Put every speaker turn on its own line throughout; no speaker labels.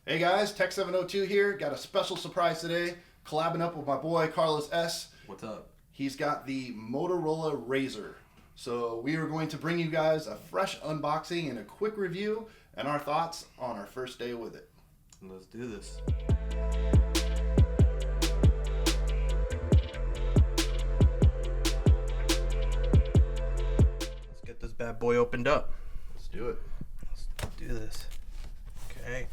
Hey guys, Tech702 here. Got a special surprise today. Collabing up with my boy Carlos S.
What's up?
He's got the Motorola RAZR. So we are going to bring you guys a fresh unboxing and a quick review and our thoughts on our first day with it.
Let's do this. Let's get this bad boy opened up.
Let's do it.
Let's do this. Okay.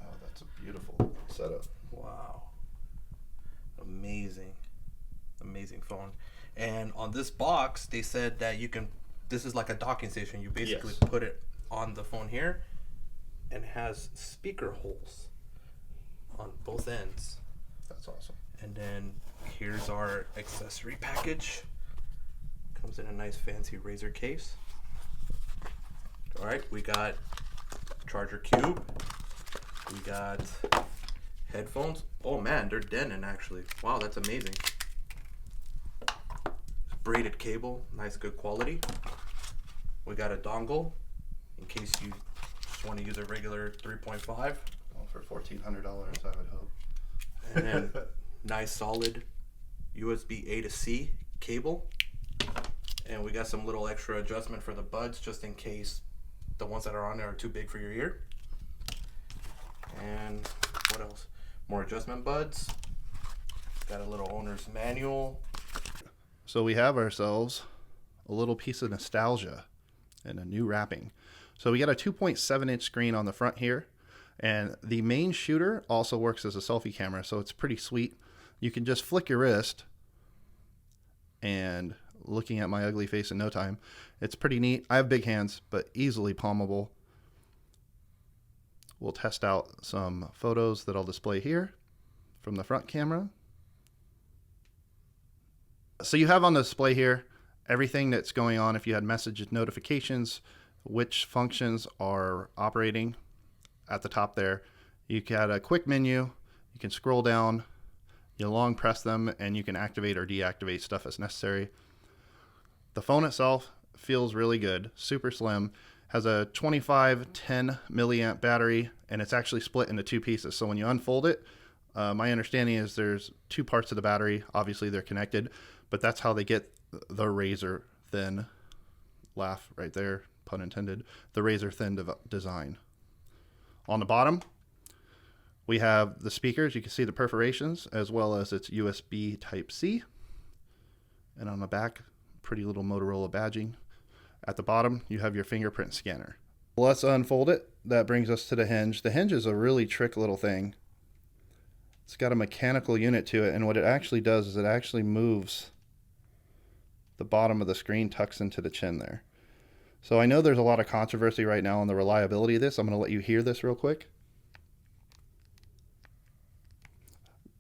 Oh, that's a beautiful setup.
Wow. Amazing. Amazing phone. And on this box, they said that you can, this is like a docking station. You basically
Yes.
put it on the phone here and it has speaker holes on both ends.
That's awesome.
And then here's our accessory package. Comes in a nice fancy RAZR case. All right, we got charger cube. We got headphones. Oh man, they're denim actually. Wow, that's amazing. Braided cable, nice good quality. We got a dongle in case you just want to use a regular 3.5.
Well, for $1,400, I would hope.
And then nice solid USB A to C cable. And we got some little extra adjustment for the buds just in case the ones that are on there are too big for your ear. And what else? More adjustment buds. Got a little owner's manual.
So we have ourselves a little piece of nostalgia and a new wrapping. So we got a 2.7-inch screen on the front here, and the main shooter also works as a selfie camera, so it's pretty sweet. You can just flick your wrist and looking at my ugly face in no time. It's pretty neat. I have big hands, but easily palmable. We'll test out some photos that I'll display here from the front camera. So you have on the display here everything that's going on. If you had message notifications, which functions are operating at the top there. You got a quick menu. You can scroll down, you long press them, and you can activate or deactivate stuff as necessary. The phone itself feels really good, super slim, has a 2510 milliamp battery, and it's actually split into two pieces. So when you unfold it, my understanding is there's two parts of the battery. Obviously they're connected, but that's how they get the RAZR thin, laugh right there, pun intended, the RAZR thin design. On the bottom, we have the speakers. You can see the perforations as well as its USB Type-C. And on the back, pretty little Motorola badging. At the bottom, you have your fingerprint scanner. Let's unfold it. That brings us to the hinge. The hinge is a really trick little thing. It's got a mechanical unit to it, and what it actually does is it actually moves the bottom of the screen, tucks into the chin there. So I know there's a lot of controversy right now on the reliability of this. I'm going to let you hear this real quick.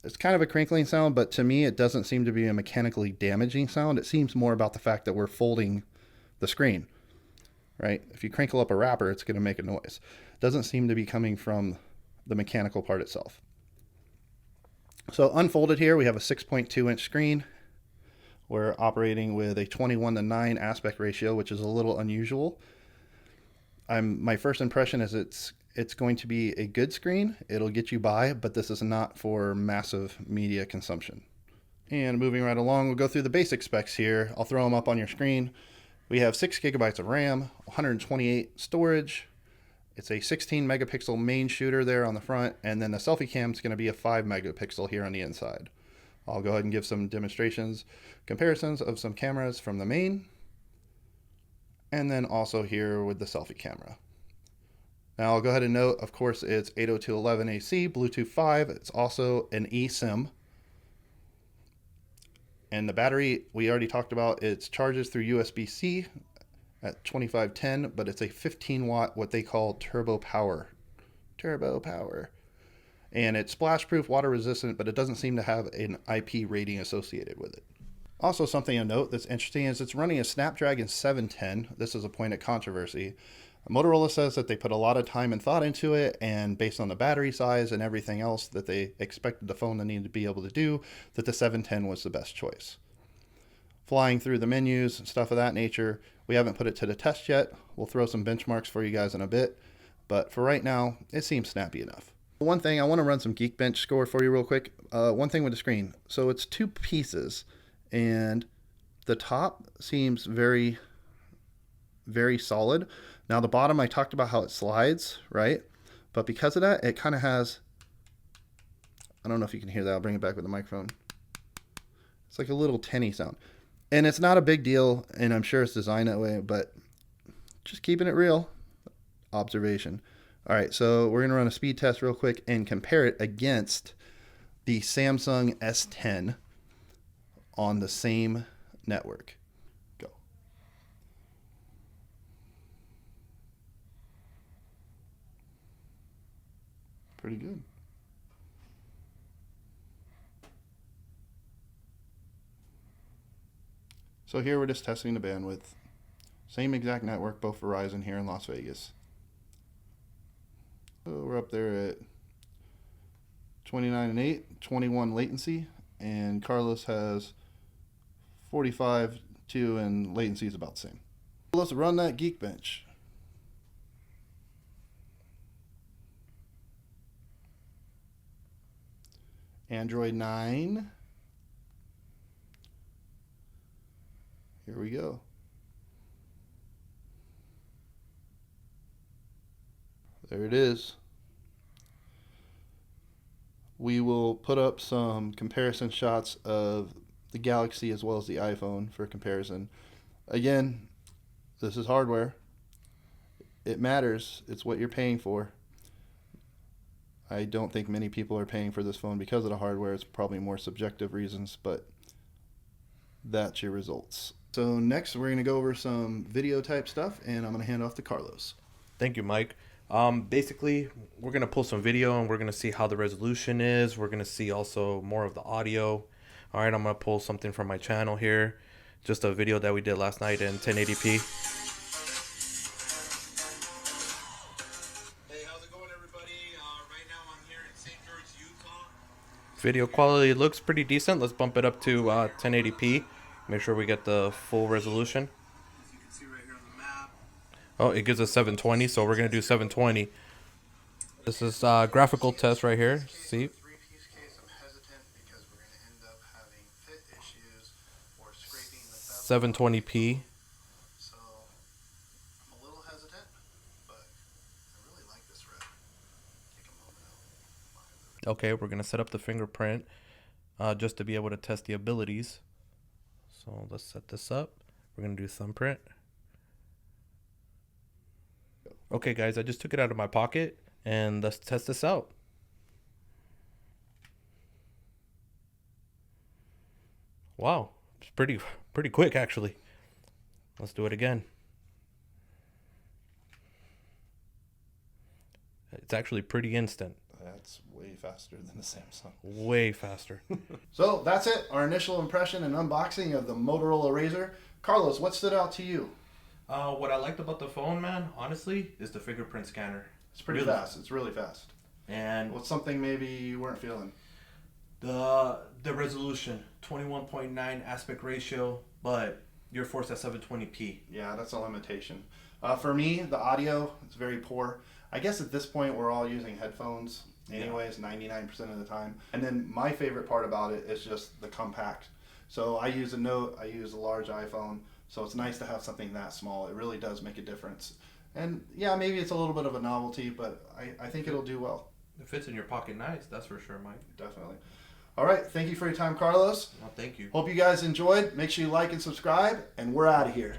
It's kind of a crinkling sound, but to me it doesn't seem to be a mechanically damaging sound. It seems more about the fact that we're folding the screen, right? If you crinkle up a wrapper, it's going to make a noise. It doesn't seem to be coming from the mechanical part itself. So unfolded here, we have a 6.2-inch screen. We're operating with a 21:9 aspect ratio, which is a little unusual. My first impression is it's going to be a good screen. It'll get you by, but this is not for massive media consumption. And moving right along, we'll go through the basic specs here. I'll throw them up on your screen. We have 6 gigabytes of RAM, 128 storage. It's a 16 megapixel main shooter there on the front, and then the selfie cam is going to be a 5 megapixel here on the inside. I'll go ahead and give some demonstrations, comparisons of some cameras from the main, and then also here with the selfie camera. Now I'll go ahead and note, of course, it's 802.11 AC, Bluetooth 5. It's also an eSIM. And the battery, we already talked about, it charges through USB-C at 2510, but it's a 15 watt, what they call turbo power. And it's splash proof, water resistant, but it doesn't seem to have an IP rating associated with it. Also, something to note that's interesting is it's running a Snapdragon 710. This is a point of controversy. Motorola says that they put a lot of time and thought into it, and based on the battery size and everything else that they expected the phone to need to be able to do, that the 710 was the best choice. flying through the menus and stuff of that nature. We haven't put it to the test yet. We'll throw some benchmarks for you guys in a bit, but for right now, it seems snappy enough. One thing, I want to run some Geekbench score for you real quick. One thing with the screen. So it's 2 pieces, and the top seems very, very solid. Now the bottom, I talked about how it slides, right? But because of that, it kind of has, I don't know if you can hear that. I'll bring it back with the microphone. It's like a little tinny sound. And it's not a big deal, and I'm sure it's designed that way, but just keeping it real. Observation. All right, so we're going to run a speed test real quick and compare it against the Samsung S10 on the same network. Go. Pretty good. So here we're just testing the bandwidth. Same exact network, both Verizon here in Las Vegas. So we're up there at 29.8, 21 latency, and Carlos has 45.2, and latency is about the same. Let's run that Geekbench. Android 9. Here we go. There it is. We will put up some comparison shots of the Galaxy as well as the iPhone for comparison. Again, this is hardware. It matters. It's what you're paying for. I don't think many people are paying for this phone because of the hardware. It's probably more subjective reasons, but that's your results. So next we're going to go over some video type stuff, and I'm going to hand off to Carlos.
Thank you, Mike. Basically, we're going to pull some video and we're going to see how the resolution is. We're going to see also more of the audio. All right, I'm going to pull something from my channel here. Just a video that we did last night in 1080p.
Hey, how's it going, everybody? Right now I'm here in St. George, Utah.
Video quality looks pretty decent. Let's bump it up to 1080p. Make sure we get the full resolution.
As you can see right here on the map.
Oh, it gives us 720, so we're going to do 720. This is graphical test right here. See?
3-piece case, I'm hesitant because we're going to end up having fit issues or scraping the bezel.
720p.
So I'm a little hesitant, but I really like this red. Take a moment out.
Okay, we're going to set up the fingerprint just to be able to test the abilities. So let's set this up. We're going to do thumbprint. Okay, guys, I just took it out of my pocket, and let's test this out. Wow, it's pretty quick, actually. Let's do it again. It's actually pretty instant.
That's way faster than the Samsung.
Way faster.
So that's it. Our initial impression and unboxing of the Motorola RAZR. Carlos, what stood out to you?
What I liked about the phone, man, honestly, is the fingerprint scanner.
It's pretty fast. It's really fast.
And
What's something maybe you weren't feeling?
the resolution, 21.9 aspect ratio, but you're forced at 720p.
Yeah, that's a limitation. For me, the audio is very poor. I guess at this point we're all using headphones anyways, 99% of the time. And then my favorite part about it is just the compact. So I use a Note, I use a large iPhone, so it's nice to have something that small. It really does make a difference. And yeah, maybe it's a little bit of a novelty, but I think it'll do well.
It fits in your pocket nice, that's for sure, Mike.
Definitely. All right, thank you for your time, Carlos.
Well, thank you.
Hope you guys enjoyed. Make sure you like and subscribe, and we're out of here.